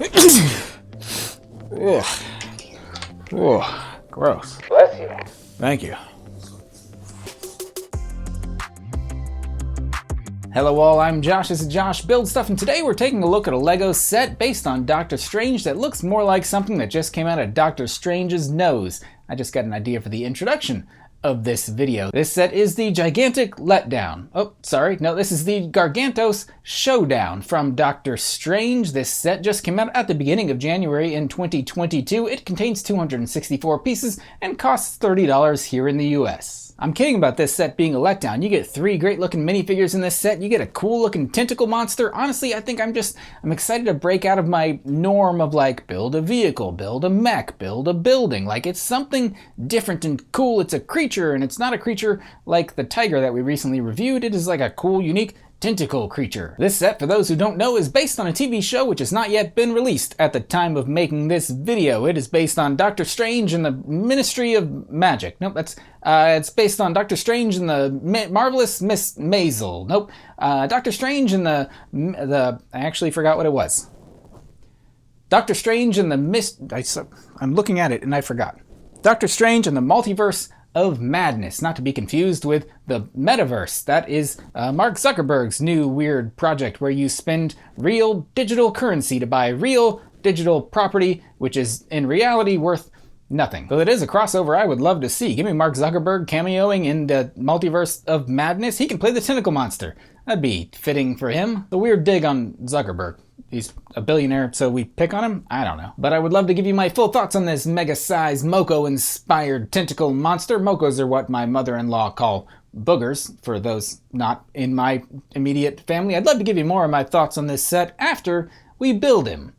Ugh. Ugh. Gross. Bless you. Thank you. Hello all, I'm Josh, this is Josh Builds Stuff, and today we're taking a look at a LEGO set based on Doctor Strange that looks more like something that just came out of Doctor Strange's nose. I just got an idea for the introduction of this video. This set is the Gigantic Letdown. Oh, sorry, no, this is the Gargantos Showdown from Doctor Strange. This set just came out at the beginning of January in 2022. It contains 264 pieces and costs $30 here in the US. I'm kidding about this set being a letdown. You get 3 great looking minifigures in this set. You get a cool looking tentacle monster. Honestly, I think I'm excited to break out of my norm of like build a vehicle, build a mech, build a building. Like it's something different and cool. It's a creature, and it's not a creature like the tiger that we recently reviewed. It is like a cool, unique tentacle creature. This set, for those who don't know, is based on a TV show which has not yet been released at the time of making this video. It is based on Doctor Strange and the Ministry of Magic. Nope, it's based on Doctor Strange and the Marvelous Miss Maisel. Nope, Doctor Strange and the I actually forgot what it was. Doctor Strange and the I'm looking at it and I forgot. Doctor Strange and the Multiverse of Madness, not to be confused with the Metaverse. That is Mark Zuckerberg's new weird project where you spend real digital currency to buy real digital property, which is in reality worth nothing. Though it is a crossover I would love to see. Give me Mark Zuckerberg cameoing in the Multiverse of Madness. He can play the tentacle monster. That'd be fitting for him. The weird dig on Zuckerberg. He's a billionaire, so we pick on him? I don't know. But I would love to give you my full thoughts on this mega-sized Moko-inspired tentacle monster. Mokos are what my mother-in-law call boogers, for those not in my immediate family. I'd love to give you more of my thoughts on this set after we build him.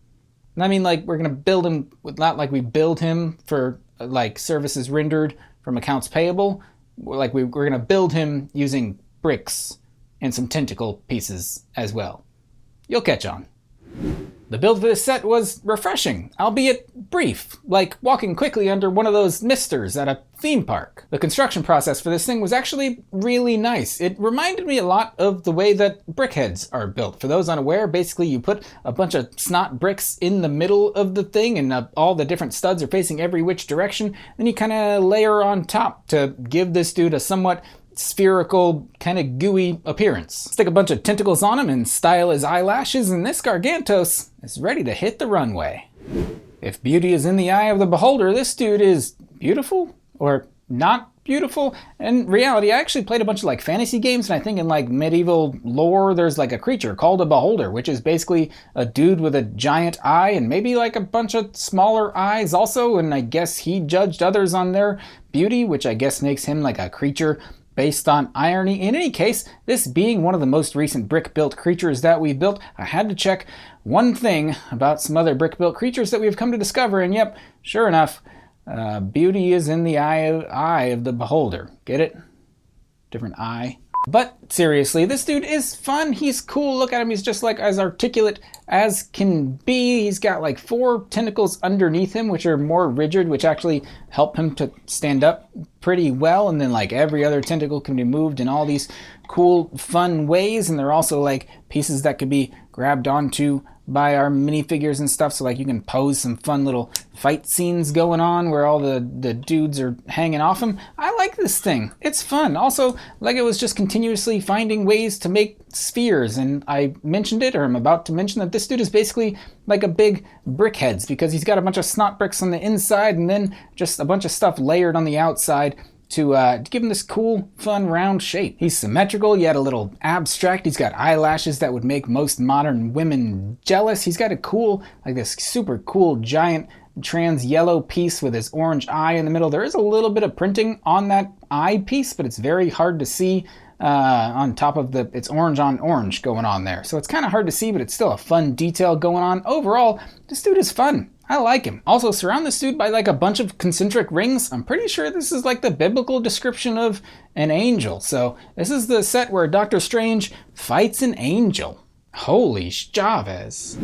And I mean, like, we're gonna build him, not like we build him for, like, services rendered from accounts payable. Like, we're gonna build him using bricks and some tentacle pieces as well. You'll catch on. The build for this set was refreshing, albeit brief, like walking quickly under one of those misters at a theme park. The construction process for this thing was actually really nice. It reminded me a lot of the way that brickheads are built. For those unaware, basically you put a bunch of snot bricks in the middle of the thing and all the different studs are facing every which direction, then you kind of layer on top to give this dude a somewhat spherical, kind of gooey appearance. Stick a bunch of tentacles on him and style his eyelashes, and this Gargantos is ready to hit the runway. If beauty is in the eye of the beholder, this dude is beautiful or not beautiful. In reality, I actually played a bunch of like fantasy games, and I think in like medieval lore, there's like a creature called a beholder, which is basically a dude with a giant eye and maybe like a bunch of smaller eyes also, and I guess he judged others on their beauty, which I guess makes him like a creature based on irony. In any case, this being one of the most recent brick-built creatures that we built, I had to check one thing about some other brick-built creatures that we've come to discover, and yep, sure enough, beauty is in the eye of the beholder. Get it? Different eye. But seriously, this dude is fun. He's cool. Look at him. He's just like as articulate as can be. He's got like 4 tentacles underneath him, which are more rigid, which actually help him to stand up pretty well. And then like every other tentacle can be moved in all these cool, fun ways. And they're also like pieces that could be grabbed onto by our minifigures and stuff, so like you can pose some fun little fight scenes going on where all the dudes are hanging off him. I like this thing. It's fun. Also, LEGO is just continuously finding ways to make spheres, and I mentioned it, or I'm about to mention, that this dude is basically like a big brickheads, because he's got a bunch of snot bricks on the inside and then just a bunch of stuff layered on the outside to give him this cool, fun, round shape. He's symmetrical, yet a little abstract. He's got eyelashes that would make most modern women jealous. He's got a cool, like this super cool, giant trans yellow piece with his orange eye in the middle. There is a little bit of printing on that eye piece, but it's very hard to see on top of it's orange on orange going on there. So it's kind of hard to see, but it's still a fun detail going on. Overall, this dude is fun. I like him. Also, surround this dude by like a bunch of concentric rings. I'm pretty sure this is like the biblical description of an angel. So this is the set where Doctor Strange fights an angel. Holy Chavez.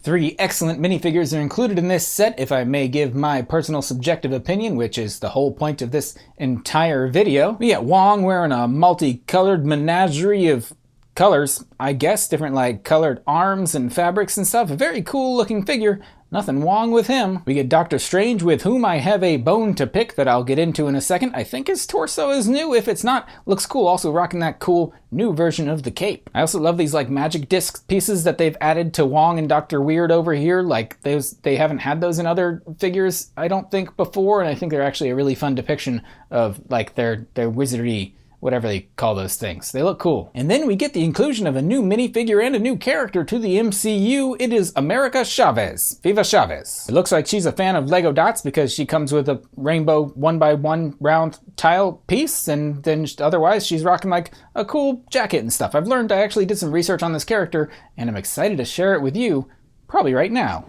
3 excellent minifigures are included in this set, if I may give my personal subjective opinion, which is the whole point of this entire video. We got Wong wearing a multicolored menagerie of colors, I guess, different like colored arms and fabrics and stuff. A very cool looking figure. Nothing wrong with him. We get Doctor Strange, with whom I have a bone to pick that I'll get into in a second. I think his torso is new. If it's not, looks cool. Also rocking that cool new version of the cape. I also love these like magic disc pieces that they've added to Wong and Dr. Weird over here. Like they haven't had those in other figures, I don't think, before. And I think they're actually a really fun depiction of like their wizardry, whatever they call those things. They look cool. And then we get the inclusion of a new minifigure and a new character to the MCU. It is America Chavez. Viva Chavez. It looks like she's a fan of Lego dots because she comes with a rainbow 1x1 round tile piece, and then otherwise she's rocking like a cool jacket and stuff. I've learned, I actually did some research on this character, and I'm excited to share it with you probably right now.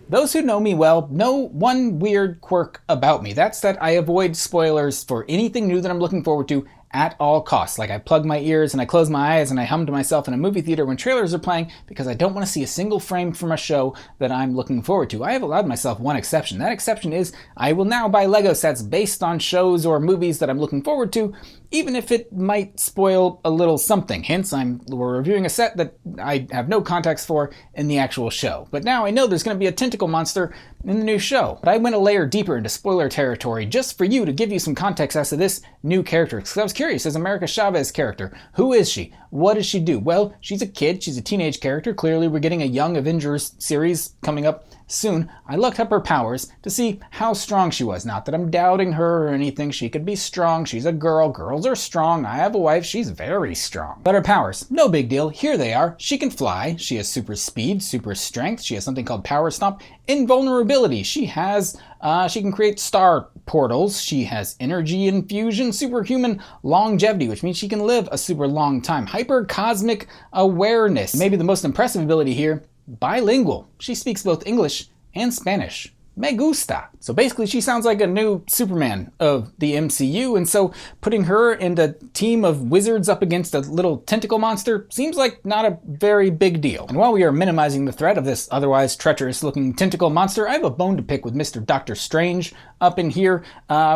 Those who know me well know one weird quirk about me. That's that I avoid spoilers for anything new that I'm looking forward to at all costs. Like I plug my ears and I close my eyes and I hum to myself in a movie theater when trailers are playing because I don't want to see a single frame from a show that I'm looking forward to. I have allowed myself one exception. That exception is I will now buy Lego sets based on shows or movies that I'm looking forward to, even if it might spoil a little something. Hence, we're reviewing a set that I have no context for in the actual show. But now I know there's going to be a tentacle monster in the new show. But I went a layer deeper into spoiler territory just for you to give you some context as to this new character. Because I was curious, as America Chavez character, who is she? What does she do? Well, she's a kid. She's a teenage character. Clearly, we're getting a Young Avengers series coming up soon. I looked up her powers to see how strong she was. Not that I'm doubting her or anything. She could be strong. She's a girl. Girls are strong. I have a wife. She's very strong. But her powers, no big deal. Here they are. She can fly. She has super speed, super strength. She has something called power stomp. Invulnerability. She can create star portals. She has energy infusion, superhuman longevity, which means she can live a super long time. Hyper cosmic awareness. Maybe the most impressive ability here, bilingual. She speaks both English and Spanish. Me gusta. So basically she sounds like a new Superman of the MCU, and so putting her in a team of wizards up against a little tentacle monster seems like not a very big deal. And while we are minimizing the threat of this otherwise treacherous looking tentacle monster, I have a bone to pick with Mr. Doctor Strange up in here.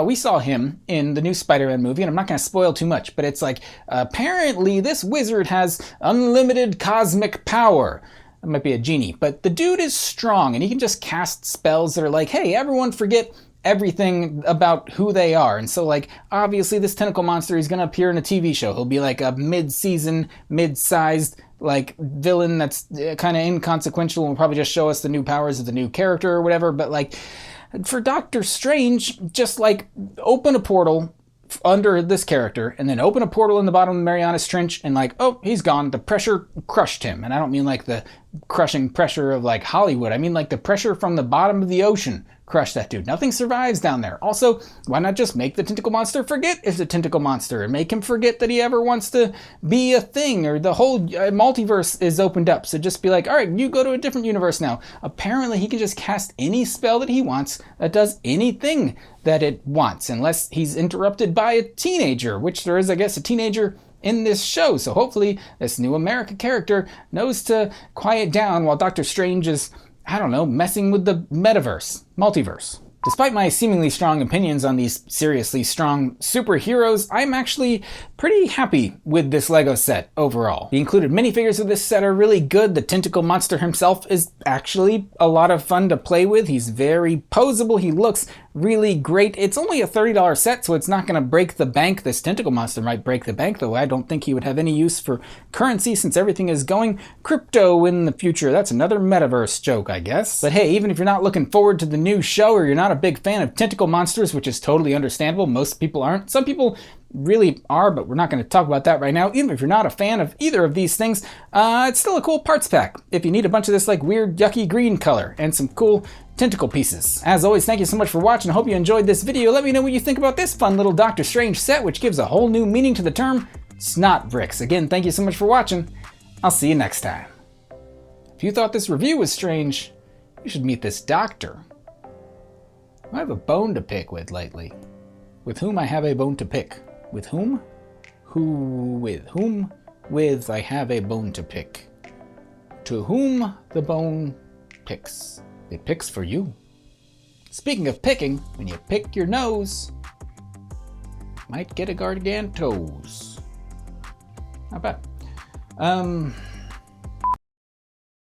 We saw him in the new Spider-Man movie, and I'm not going to spoil too much, but it's like apparently this wizard has unlimited cosmic power. It might be a genie, but the dude is strong and he can just cast spells that are like, hey, everyone forget everything about who they are. And so like, obviously this tentacle monster is going to appear in a TV show. He'll be like a mid-season, mid-sized like villain that's kind of inconsequential and will probably just show us the new powers of the new character or whatever. But like for Doctor Strange, just like open a portal under this character and then open a portal in the bottom of the Marianas Trench and like, oh, he's gone. The pressure crushed him. And I don't mean like the crushing pressure of like Hollywood. I mean like the pressure from the bottom of the ocean crushed that dude. Nothing survives down there. Also, why not just make the tentacle monster forget it's a tentacle monster and make him forget that he ever wants to be a thing, or the whole multiverse is opened up. So just be like, all right, you go to a different universe now. Apparently he can just cast any spell that he wants that does anything that it wants, unless he's interrupted by a teenager, which there is, I guess, a teenager in this show. So hopefully this new America character knows to quiet down while Doctor Strange is, I don't know, messing with the multiverse. Despite my seemingly strong opinions on these seriously strong superheroes, I'm actually pretty happy with this Lego set overall. The included minifigures of this set are really good. The tentacle monster himself is actually a lot of fun to play with. He's very posable. He looks really great. It's only a $30 set, so it's not going to break the bank. This tentacle monster might break the bank, though I don't think he would have any use for currency since everything is going crypto in the future. That's another metaverse joke, I guess. But hey, even if you're not looking forward to the new show, or you're not a big fan of tentacle monsters, which is totally understandable, most people aren't. Some people really are, but we're not going to talk about that right now. Even if you're not a fan of either of these things, it's still a cool parts pack if you need a bunch of this like weird yucky green color and some cool tentacle pieces. As always, thank you so much for watching. I hope you enjoyed this video. Let me know what you think about this fun little Doctor Strange set, which gives a whole new meaning to the term snot bricks. Again, thank you so much for watching. I'll see you next time. If you thought this review was strange, you should meet this doctor I have a bone to pick with lately. With whom I have a bone to pick. With whom? With whom? With I have a bone to pick. To whom the bone picks. It picks for you. Speaking of picking, when you pick your nose, might get a Gargantos. Not bad.